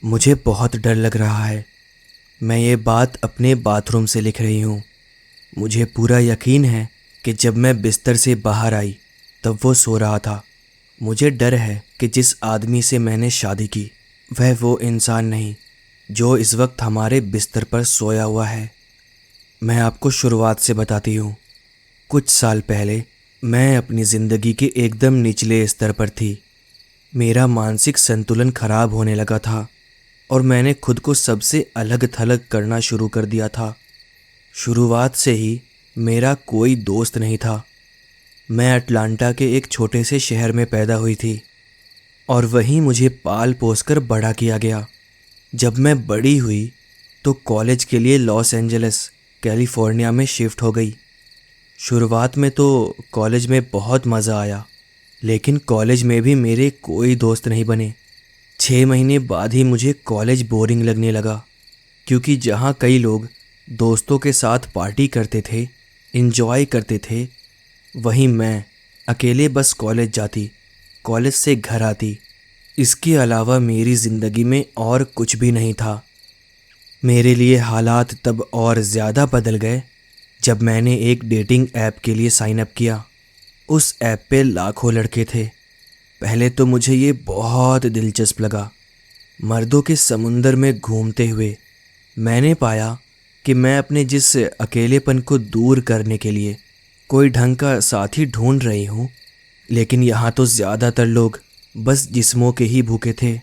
मुझे बहुत डर लग रहा है। मैं ये बात अपने बाथरूम से लिख रही हूँ। मुझे पूरा यकीन है कि जब मैं बिस्तर से बाहर आई तब वो सो रहा था। मुझे डर है कि जिस आदमी से मैंने शादी की वह वो इंसान नहीं जो इस वक्त हमारे बिस्तर पर सोया हुआ है। मैं आपको शुरुआत से बताती हूँ। कुछ साल पहले मैं अपनी ज़िंदगी के एकदम निचले स्तर पर थी। मेरा मानसिक संतुलन खराब होने लगा था और मैंने खुद को सबसे अलग थलग करना शुरू कर दिया था। शुरुआत से ही मेरा कोई दोस्त नहीं था। मैं अटलांटा के एक छोटे से शहर में पैदा हुई थी और वहीं मुझे पाल पोस कर बड़ा किया गया। जब मैं बड़ी हुई तो कॉलेज के लिए लॉस एंजलिस कैलिफोर्निया में शिफ्ट हो गई। शुरुआत में तो कॉलेज में बहुत मज़ा आया, लेकिन कॉलेज में भी मेरे कोई दोस्त नहीं बने। 6 महीने बाद ही मुझे कॉलेज बोरिंग लगने लगा, क्योंकि जहाँ कई लोग दोस्तों के साथ पार्टी करते थे, एंजॉय करते थे, वहीं मैं अकेले बस कॉलेज जाती, कॉलेज से घर आती। इसके अलावा मेरी ज़िंदगी में और कुछ भी नहीं था। मेरे लिए हालात तब और ज़्यादा बदल गए जब मैंने एक डेटिंग ऐप के लिए साइन अप किया। उस ऐप पे लाखों लड़के थे। पहले तो मुझे ये बहुत दिलचस्प लगा। मर्दों के समुंदर में घूमते हुए मैंने पाया कि मैं अपने जिस अकेलेपन को दूर करने के लिए कोई ढंग का साथी ढूंढ रही हूँ, लेकिन यहाँ तो ज़्यादातर लोग बस जिस्मों के ही भूखे थे।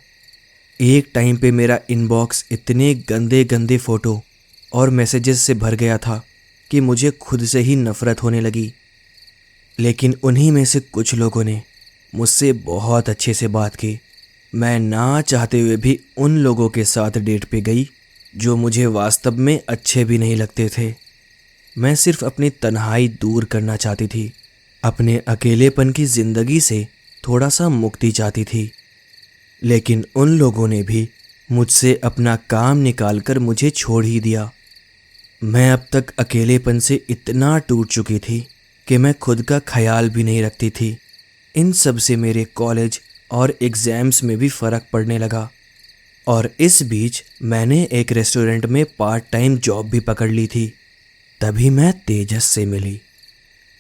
एक टाइम पे मेरा इनबॉक्स इतने गंदे गंदे फ़ोटो और मैसेजेस से भर गया था कि मुझे खुद से ही नफ़रत होने लगी। लेकिन उन्हीं में से कुछ लोगों ने मुझसे बहुत अच्छे से बात की। मैं ना चाहते हुए भी उन लोगों के साथ डेट पे गई जो मुझे वास्तव में अच्छे भी नहीं लगते थे। मैं सिर्फ अपनी तन्हाई दूर करना चाहती थी, अपने अकेलेपन की ज़िंदगी से थोड़ा सा मुक्ति चाहती थी। लेकिन उन लोगों ने भी मुझसे अपना काम निकालकर मुझे छोड़ ही दिया। मैं अब तक अकेलेपन से इतना टूट चुकी थी कि मैं खुद का ख्याल भी नहीं रखती थी। इन सब से मेरे कॉलेज और एग्ज़ाम्स में भी फ़र्क पड़ने लगा, और इस बीच मैंने एक रेस्टोरेंट में पार्ट टाइम जॉब भी पकड़ ली थी। तभी मैं तेजस से मिली।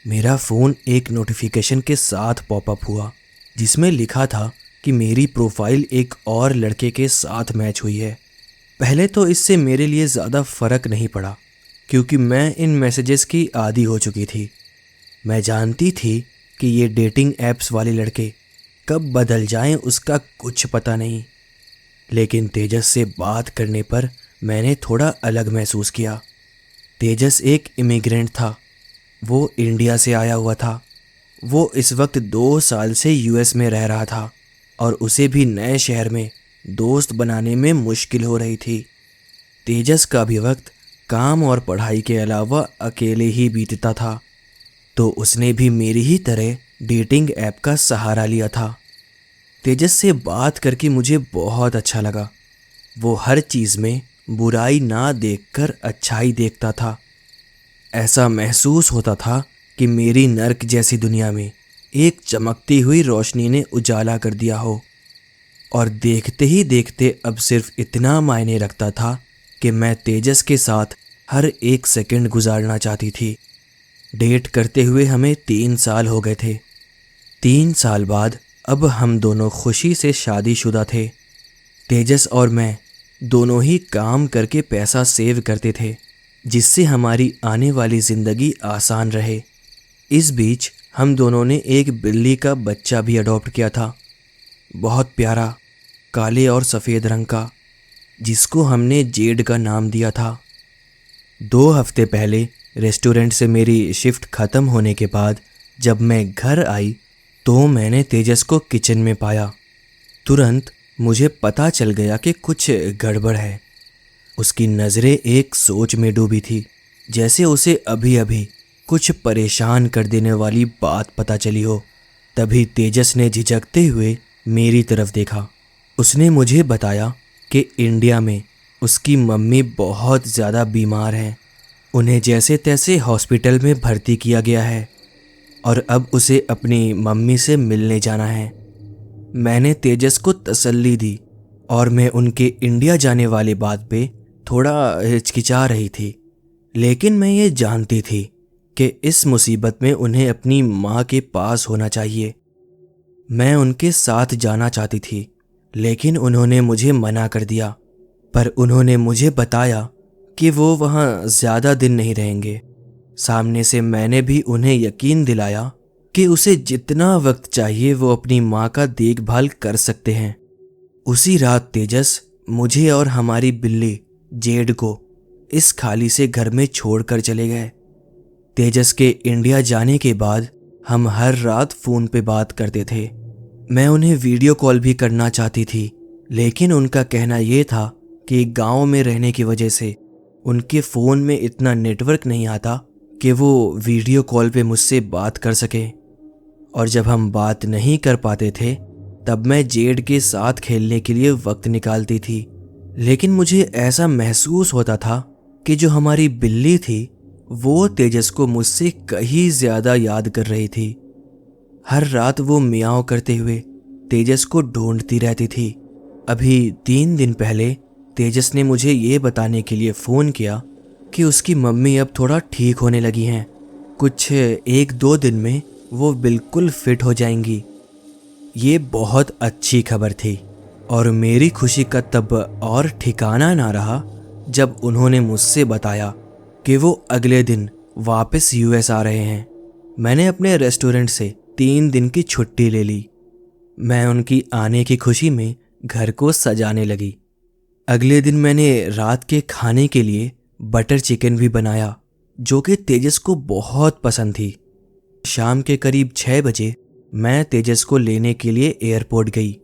मेरा फ़ोन एक नोटिफिकेशन के साथ पॉपअप हुआ जिसमें लिखा था कि मेरी प्रोफाइल एक और लड़के के साथ मैच हुई है। पहले तो इससे मेरे लिए ज़्यादा फ़र्क नहीं पड़ा, क्योंकि मैं इन मैसेजेस की आदी हो चुकी थी। मैं जानती थी कि ये डेटिंग ऐप्स वाले लड़के कब बदल जाएं उसका कुछ पता नहीं। लेकिन तेजस से बात करने पर मैंने थोड़ा अलग महसूस किया। तेजस एक इमिग्रेंट था। वो इंडिया से आया हुआ था। वो इस वक्त 2 साल से यूएस में रह रहा था और उसे भी नए शहर में दोस्त बनाने में मुश्किल हो रही थी। तेजस का भी वक्त काम और पढ़ाई के अलावा अकेले ही बीतता था, तो उसने भी मेरी ही तरह डेटिंग ऐप का सहारा लिया था। तेजस से बात करके मुझे बहुत अच्छा लगा। वो हर चीज़ में बुराई ना देखकर अच्छाई देखता था। ऐसा महसूस होता था कि मेरी नर्क जैसी दुनिया में एक चमकती हुई रोशनी ने उजाला कर दिया हो। और देखते ही देखते अब सिर्फ इतना मायने रखता था कि मैं तेजस के साथ हर एक सेकंड गुजारना चाहती थी। डेट करते हुए हमें 3 साल हो गए थे। 3 साल बाद अब हम दोनों खुशी से शादीशुदा थे। तेजस और मैं दोनों ही काम करके पैसा सेव करते थे, जिससे हमारी आने वाली ज़िंदगी आसान रहे। इस बीच हम दोनों ने एक बिल्ली का बच्चा भी अडॉप्ट किया था, बहुत प्यारा, काले और सफ़ेद रंग का, जिसको हमने जेड का नाम दिया था। 2 हफ्ते पहले रेस्टोरेंट से मेरी शिफ्ट ख़त्म होने के बाद जब मैं घर आई तो मैंने तेजस को किचन में पाया। तुरंत मुझे पता चल गया कि कुछ गड़बड़ है। उसकी नज़रें एक सोच में डूबी थी, जैसे उसे अभी अभी कुछ परेशान कर देने वाली बात पता चली हो। तभी तेजस ने झिझकते हुए मेरी तरफ देखा। उसने मुझे बताया कि इंडिया में उसकी मम्मी बहुत ज़्यादा बीमार हैं। उन्हें जैसे तैसे हॉस्पिटल में भर्ती किया गया है और अब उसे अपनी मम्मी से मिलने जाना है। मैंने तेजस को तसल्ली दी और मैं उनके इंडिया जाने वाली बात पे थोड़ा हिचकिचा रही थी। लेकिन मैं ये जानती थी कि इस मुसीबत में उन्हें अपनी माँ के पास होना चाहिए। मैं उनके साथ जाना चाहती थी, लेकिन उन्होंने मुझे मना कर दिया। पर उन्होंने मुझे बताया कि वो वहाँ ज़्यादा दिन नहीं रहेंगे। सामने से मैंने भी उन्हें यकीन दिलाया कि उसे जितना वक्त चाहिए वो अपनी माँ का देखभाल कर सकते हैं। उसी रात तेजस मुझे और हमारी बिल्ली जेड को इस खाली से घर में छोड़कर चले गए। तेजस के इंडिया जाने के बाद हम हर रात फ़ोन पे बात करते थे। मैं उन्हें वीडियो कॉल भी करना चाहती थी, लेकिन उनका कहना यह था कि गांव में रहने की वजह से उनके फ़ोन में इतना नेटवर्क नहीं आता कि वो वीडियो कॉल पे मुझसे बात कर सके। और जब हम बात नहीं कर पाते थे तब मैं जेड के साथ खेलने के लिए वक्त निकालती थी। लेकिन मुझे ऐसा महसूस होता था कि जो हमारी बिल्ली थी वो तेजस को मुझसे कहीं ज़्यादा याद कर रही थी। हर रात वो मियाओ करते हुए तेजस को ढूंढती रहती थी। अभी 3 दिन पहले तेजस ने मुझे ये बताने के लिए फ़ोन किया कि उसकी मम्मी अब थोड़ा ठीक होने लगी हैं। कुछ 1-2 दिन में वो बिल्कुल फिट हो जाएंगी। ये बहुत अच्छी खबर थी और मेरी खुशी का तब और ठिकाना ना रहा जब उन्होंने मुझसे बताया कि वो अगले दिन वापस यूएस आ रहे हैं। मैंने अपने रेस्टोरेंट से 3 दिन की छुट्टी ले ली। मैं उनकी आने की खुशी में घर को सजाने लगी। अगले दिन मैंने रात के खाने के लिए बटर चिकन भी बनाया, जो कि तेजस को बहुत पसंद थी। शाम के करीब 6 बजे मैं तेजस को लेने के लिए एयरपोर्ट गई।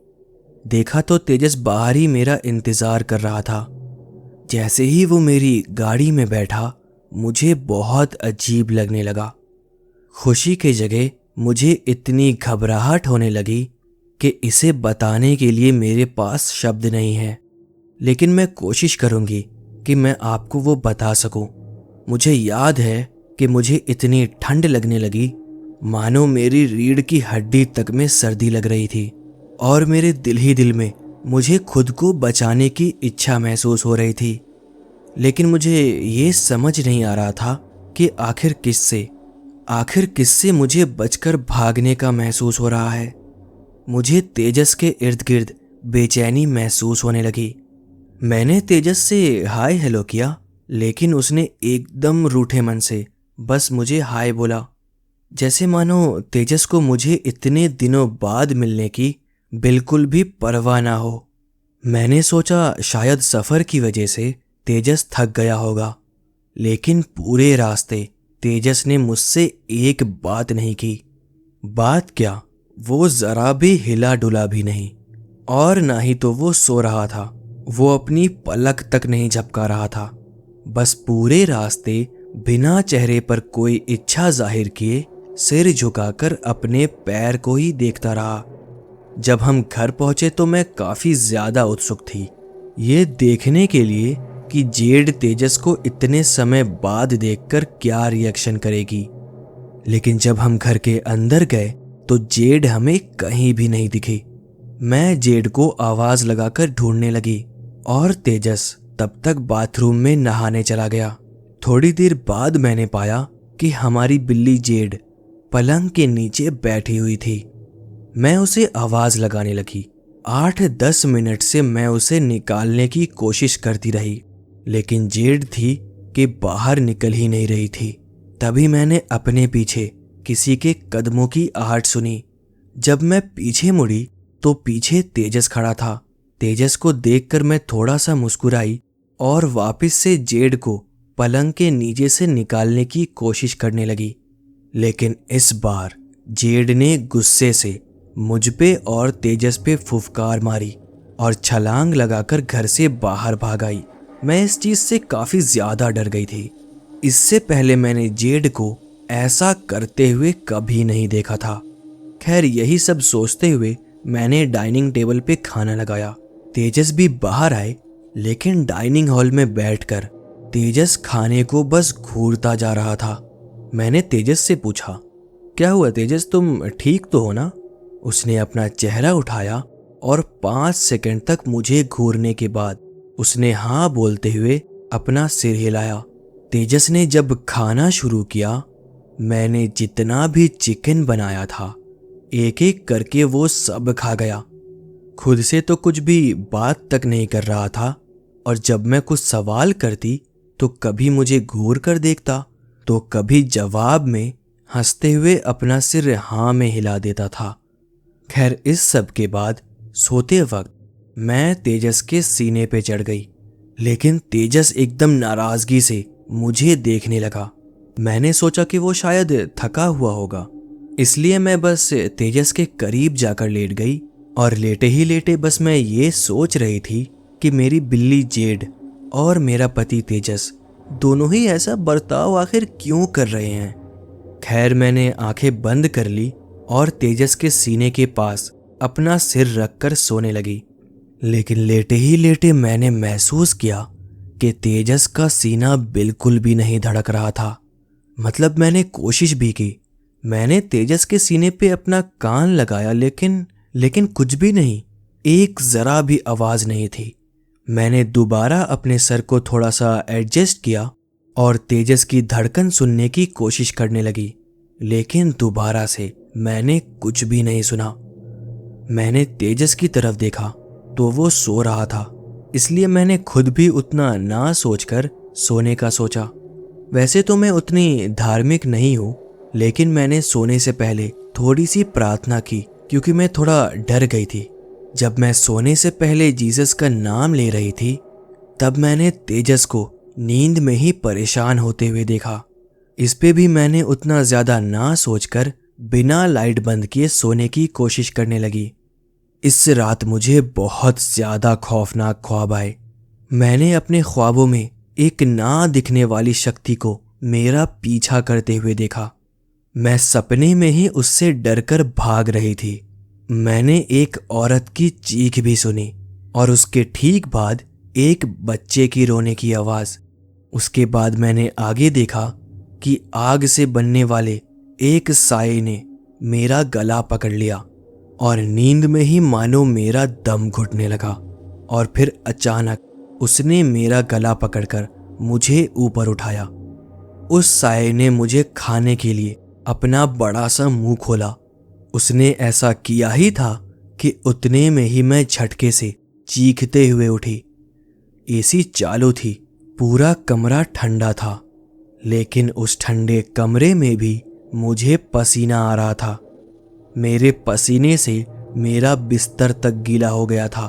देखा तो तेजस बाहर ही मेरा इंतज़ार कर रहा था। जैसे ही वो मेरी गाड़ी में बैठा मुझे बहुत अजीब लगने लगा। खुशी की जगह मुझे इतनी घबराहट होने लगी कि इसे बताने के लिए मेरे पास शब्द नहीं है। लेकिन मैं कोशिश करूंगी कि मैं आपको वो बता सकूं। मुझे याद है कि मुझे इतनी ठंड लगने लगी मानो मेरी रीढ़ की हड्डी तक में सर्दी लग रही थी, और मेरे दिल ही दिल में मुझे खुद को बचाने की इच्छा महसूस हो रही थी। लेकिन मुझे ये समझ नहीं आ रहा था कि आखिर किससे मुझे बचकर भागने का महसूस हो रहा है। मुझे तेजस के इर्द गिर्द बेचैनी महसूस होने लगी। मैंने तेजस से हाय हेलो किया, लेकिन उसने एकदम रूठे मन से बस मुझे हाय बोला, जैसे मानो तेजस को मुझे इतने दिनों बाद मिलने की बिल्कुल भी परवाह ना हो। मैंने सोचा शायद सफ़र की वजह से तेजस थक गया होगा, लेकिन पूरे रास्ते तेजस ने मुझसे एक बात नहीं की। बात क्या, वो ज़रा भी हिला डुला भी नहीं, और ना ही तो वो सो रहा था। वो अपनी पलक तक नहीं झपका रहा था। बस पूरे रास्ते बिना चेहरे पर कोई इच्छा जाहिर किए सिर झुकाकर अपने पैर को ही देखता रहा। जब हम घर पहुंचे तो मैं काफ़ी ज़्यादा उत्सुक थी, ये देखने के लिए कि जेड तेजस को इतने समय बाद देखकर क्या रिएक्शन करेगी। लेकिन जब हम घर के अंदर गए तो जेड हमें कहीं भी नहीं दिखी। मैं जेड को आवाज़ लगाकर ढूंढने लगी और तेजस तब तक बाथरूम में नहाने चला गया। थोड़ी देर बाद मैंने पाया कि हमारी बिल्ली जेड पलंग के नीचे बैठी हुई थी। मैं उसे आवाज़ लगाने लगी। 8-10 मिनट से मैं उसे निकालने की कोशिश करती रही, लेकिन जेड थी कि बाहर निकल ही नहीं रही थी। तभी मैंने अपने पीछे किसी के कदमों की आहट सुनी। जब मैं पीछे मुड़ी तो पीछे तेजस खड़ा था। तेजस को देखकर मैं थोड़ा सा मुस्कुराई और वापस से जेड को पलंग के नीचे से निकालने की कोशिश करने लगी। लेकिन इस बार जेड ने गुस्से से मुझ पे और तेजस पे फुफकार मारी और छलांग लगाकर घर से बाहर भाग आई। मैं इस चीज से काफी ज्यादा डर गई थी। इससे पहले मैंने जेड को ऐसा करते हुए कभी नहीं देखा था। खैर, यही सब सोचते हुए मैंने डाइनिंग टेबल पे खाना लगाया। तेजस भी बाहर आए, लेकिन डाइनिंग हॉल में बैठकर तेजस खाने को बस घूरता जा रहा था। मैंने तेजस से पूछा, क्या हुआ तेजस, तुम ठीक तो हो ना? उसने अपना चेहरा उठाया और 5 सेकंड तक मुझे घूरने के बाद उसने हाँ बोलते हुए अपना सिर हिलाया। तेजस ने जब खाना शुरू किया, मैंने जितना भी चिकन बनाया था एक एक करके वो सब खा गया। खुद से तो कुछ भी बात तक नहीं कर रहा था, और जब मैं कुछ सवाल करती तो कभी मुझे घूर कर देखता तो कभी जवाब में हंसते हुए अपना सिर हाँ में हिला देता था। खैर, इस सब के बाद सोते वक्त मैं तेजस के सीने पे चढ़ गई, लेकिन तेजस एकदम नाराजगी से मुझे देखने लगा। मैंने सोचा कि वो शायद थका हुआ होगा, इसलिए मैं बस तेजस के करीब जाकर लेट गई। और लेटे ही लेटे बस मैं ये सोच रही थी कि मेरी बिल्ली जेड और मेरा पति तेजस दोनों ही ऐसा बर्ताव आखिर क्यों कर रहे हैं। खैर, मैंने आंखें बंद कर ली और तेजस के सीने के पास अपना सिर रखकर सोने लगी। लेकिन लेटे ही लेटे मैंने महसूस किया कि तेजस का सीना बिल्कुल भी नहीं धड़क रहा था। मतलब मैंने कोशिश भी की, मैंने तेजस के सीने पे अपना कान लगाया, लेकिन कुछ भी नहीं, एक जरा भी आवाज नहीं थी। मैंने दोबारा अपने सर को थोड़ा सा एडजस्ट किया और तेजस की धड़कन सुनने की कोशिश करने लगी, लेकिन दोबारा से मैंने कुछ भी नहीं सुना। मैंने तेजस की तरफ देखा तो वो सो रहा था, इसलिए मैंने खुद भी उतना ना सोचकर सोने का सोचा। वैसे तो मैं उतनी धार्मिक नहीं हूँ, लेकिन मैंने सोने से पहले थोड़ी सी प्रार्थना की, क्योंकि मैं थोड़ा डर गई थी। जब मैं सोने से पहले जीसस का नाम ले रही थी, तब मैंने तेजस को नींद में ही परेशान होते हुए देखा। इस पे भी मैंने उतना ज्यादा ना सोचकर बिना लाइट बंद किए सोने की कोशिश करने लगी। इस रात मुझे बहुत ज्यादा खौफनाक ख्वाब आए। मैंने अपने ख्वाबों में एक ना दिखने वाली शक्ति को मेरा पीछा करते हुए देखा। मैं सपने में ही उससे डरकर भाग रही थी। मैंने एक औरत की चीख भी सुनी और उसके ठीक बाद एक बच्चे की रोने की आवाज। उसके बाद मैंने आगे देखा कि आग से बनने वाले एक साये ने मेरा गला पकड़ लिया और नींद में ही मानो मेरा दम घुटने लगा, और फिर अचानक उसने मेरा गला पकड़कर मुझे ऊपर उठाया। उस साये ने मुझे खाने के लिए अपना बड़ा सा मुंह खोला। उसने ऐसा किया ही था कि उतने में ही मैं झटके से चीखते हुए उठी। एसी चालू थी, पूरा कमरा ठंडा था, लेकिन उस ठंडे कमरे में भी मुझे पसीना आ रहा था। मेरे पसीने से मेरा बिस्तर तक गीला हो गया था।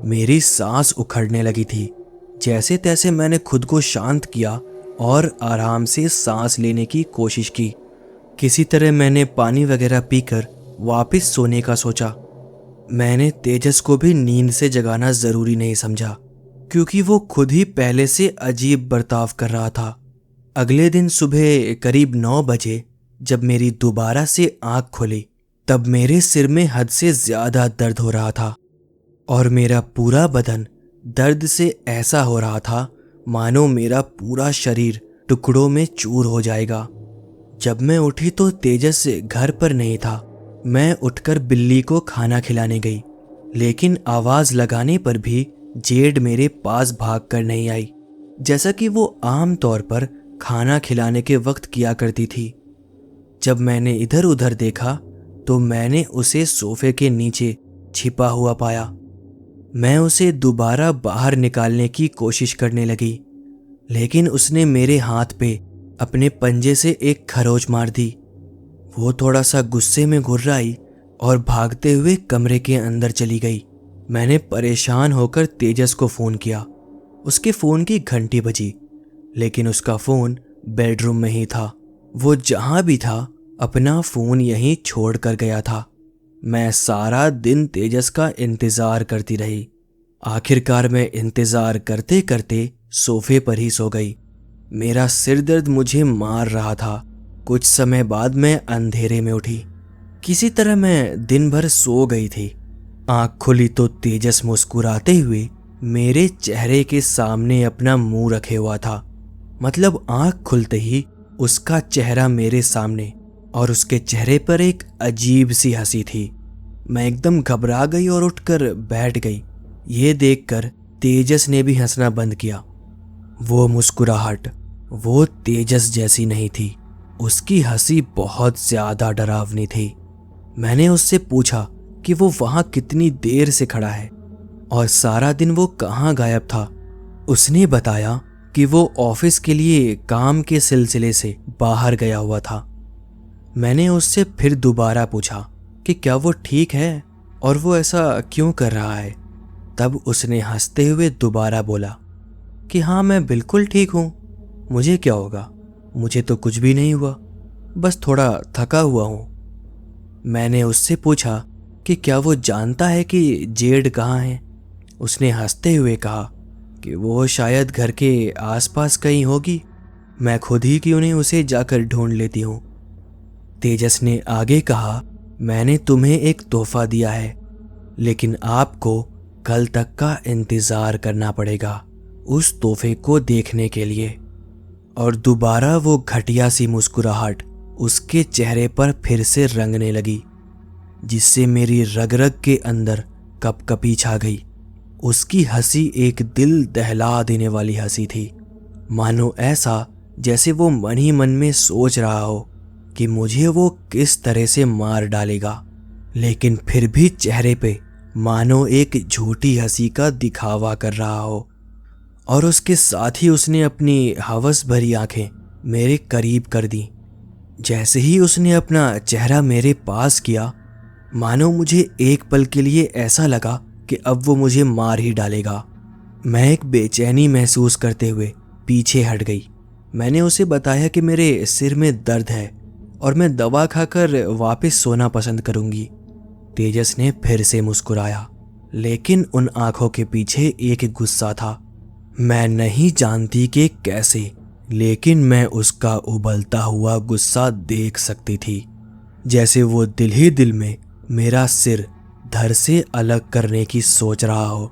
मेरी सांस उखड़ने लगी थी। जैसे तैसे मैंने खुद को शांत किया और आराम से सांस लेने की कोशिश की। किसी तरह मैंने पानी वगैरह पीकर वापस सोने का सोचा। मैंने तेजस को भी नींद से जगाना जरूरी नहीं समझा, क्योंकि वो खुद ही पहले से अजीब बर्ताव कर रहा था। अगले दिन सुबह करीब 9 बजे जब मेरी दोबारा से आंख खुली, तब मेरे सिर में हद से ज्यादा दर्द हो रहा था और मेरा पूरा बदन दर्द से ऐसा हो रहा था मानो मेरा पूरा शरीर टुकड़ों में चूर हो जाएगा। जब मैं उठी तो तेजस घर पर नहीं था। मैं उठकर बिल्ली को खाना खिलाने गई, लेकिन आवाज लगाने पर भी जेड मेरे पास भाग कर नहीं आई, जैसा कि वो आम तौर पर खाना खिलाने के वक्त किया करती थी। जब मैंने इधर उधर देखा तो मैंने उसे सोफे के नीचे छिपा हुआ पाया। मैं उसे दोबारा बाहर निकालने की कोशिश करने लगी, लेकिन उसने मेरे हाथ पे अपने पंजे से एक खरोच मार दी। वो थोड़ा सा गुस्से में घुर्राई और भागते हुए कमरे के अंदर चली गई। मैंने परेशान होकर तेजस को फोन किया। उसके फोन की घंटी बजी, लेकिन उसका फोन बेडरूम में ही था। वो जहां भी था अपना फोन यहीं छोड़ कर गया था। मैं सारा दिन तेजस का इंतजार करती रही। आखिरकार मैं इंतजार करते करते सोफे पर ही सो गई। मेरा सिर दर्द मुझे मार रहा था। कुछ समय बाद मैं अंधेरे में उठी। किसी तरह मैं दिन भर सो गई थी। आंख खुली तो तेजस मुस्कुराते हुए मेरे चेहरे के सामने अपना मुंह रखे हुआ था। मतलब आंख खुलते ही उसका चेहरा मेरे सामने, और उसके चेहरे पर एक अजीब सी हंसी थी। मैं एकदम घबरा गई और उठकर बैठ गई। ये देखकर तेजस ने भी हंसना बंद किया। वो मुस्कुराहट वो तेजस जैसी नहीं थी। उसकी हंसी बहुत ज्यादा डरावनी थी। मैंने उससे पूछा कि वो वहां कितनी देर से खड़ा है और सारा दिन वो कहाँ गायब था। उसने बताया कि वो ऑफिस के लिए काम के सिलसिले से बाहर गया हुआ था। मैंने उससे फिर दोबारा पूछा कि क्या वो ठीक है और वो ऐसा क्यों कर रहा है। तब उसने हंसते हुए दोबारा बोला कि हाँ, मैं बिल्कुल ठीक हूँ, मुझे क्या होगा, मुझे तो कुछ भी नहीं हुआ, बस थोड़ा थका हुआ हूँ। मैंने उससे पूछा कि क्या वो जानता है कि जेड कहाँ है। उसने हंसते हुए कहा कि वो शायद घर के आसपास कहीं होगी, मैं खुद ही क्यों नहीं उसे जाकर ढूंढ लेती हूँ। तेजस ने आगे कहा, मैंने तुम्हें एक तोहफा दिया है, लेकिन आपको कल तक का इंतजार करना पड़ेगा उस तोहफे को देखने के लिए। और दोबारा वो घटिया सी मुस्कुराहट उसके चेहरे पर फिर से रंगने लगी, जिससे मेरी रग रग के अंदर कपकपी छा गई। उसकी हंसी एक दिल दहला देने वाली हंसी थी, मानो ऐसा जैसे वो मन ही मन में सोच रहा हो कि मुझे वो किस तरह से मार डालेगा, लेकिन फिर भी चेहरे पे मानो एक झूठी हंसी का दिखावा कर रहा हो। और उसके साथ ही उसने अपनी हवस भरी आंखें मेरे करीब कर दी। जैसे ही उसने अपना चेहरा मेरे पास किया, मानो मुझे एक पल के लिए ऐसा लगा कि अब वो मुझे मार ही डालेगा। मैं एक बेचैनी महसूस करते हुए पीछे हट गई। मैंने उसे बताया कि मेरे सिर में दर्द है और मैं दवा खाकर वापस सोना पसंद करूंगी। तेजस ने फिर से मुस्कुराया, लेकिन उन आंखों के पीछे एक गुस्सा था। मैं नहीं जानती कि कैसे, लेकिन मैं उसका उबलता हुआ गुस्सा देख सकती थी, जैसे वो दिल ही दिल में मेरा सिर धड़ से अलग करने की सोच रहा हो,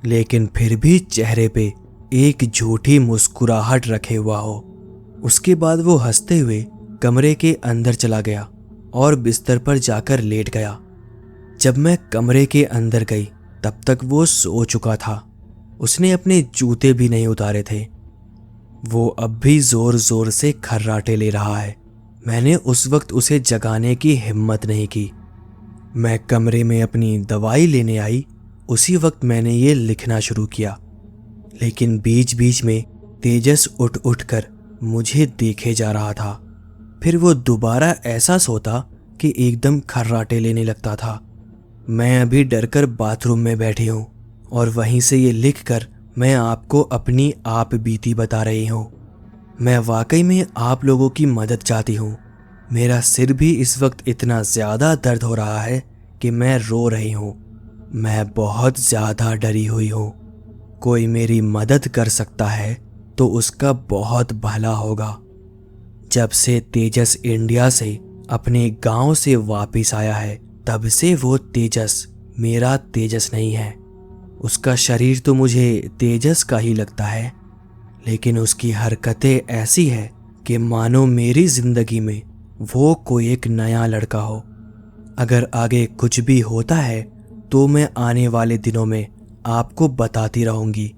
लेकिन फिर भी चेहरे पे एक झूठी मुस्कुराहट रखे हुआ हो। उसके बाद वो हंसते हुए कमरे के अंदर चला गया और बिस्तर पर जाकर लेट गया। जब मैं कमरे के अंदर गई तब तक वो सो चुका था। उसने अपने जूते भी नहीं उतारे थे। वो अब भी जोर जोर से खर्राटे ले रहा है। मैंने उस वक्त उसे जगाने की हिम्मत नहीं की। मैं कमरे में अपनी दवाई लेने आई, उसी वक्त मैंने ये लिखना शुरू किया, लेकिन बीच बीच में तेजस उठ उठ कर मुझे देखे जा रहा था। फिर वो दोबारा ऐसा सोता कि एकदम खर्राटे लेने लगता था। मैं अभी डरकर बाथरूम में बैठी हूँ और वहीं से ये लिखकर मैं आपको अपनी आप बीती बता रही हूँ। मैं वाकई में आप लोगों की मदद चाहती हूँ। मेरा सिर भी इस वक्त इतना ज़्यादा दर्द हो रहा है कि मैं रो रही हूँ। मैं बहुत ज़्यादा डरी हुई हूँ। कोई मेरी मदद कर सकता है तो उसका बहुत भला होगा। जब से तेजस इंडिया से अपने गांव से वापस आया है, तब से वो तेजस मेरा तेजस नहीं है। उसका शरीर तो मुझे तेजस का ही लगता है, लेकिन उसकी हरकतें ऐसी है कि मानो मेरी जिंदगी में वो कोई एक नया लड़का हो। अगर आगे कुछ भी होता है तो मैं आने वाले दिनों में आपको बताती रहूंगी,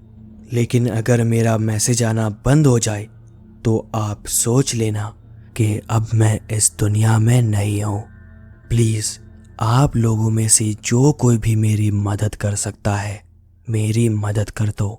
लेकिन अगर मेरा मैसेज आना बंद हो जाए तो आप सोच लेना कि अब मैं इस दुनिया में नहीं हूँ। प्लीज़ आप लोगों में से जो कोई भी मेरी मदद कर सकता है, मेरी मदद कर दो।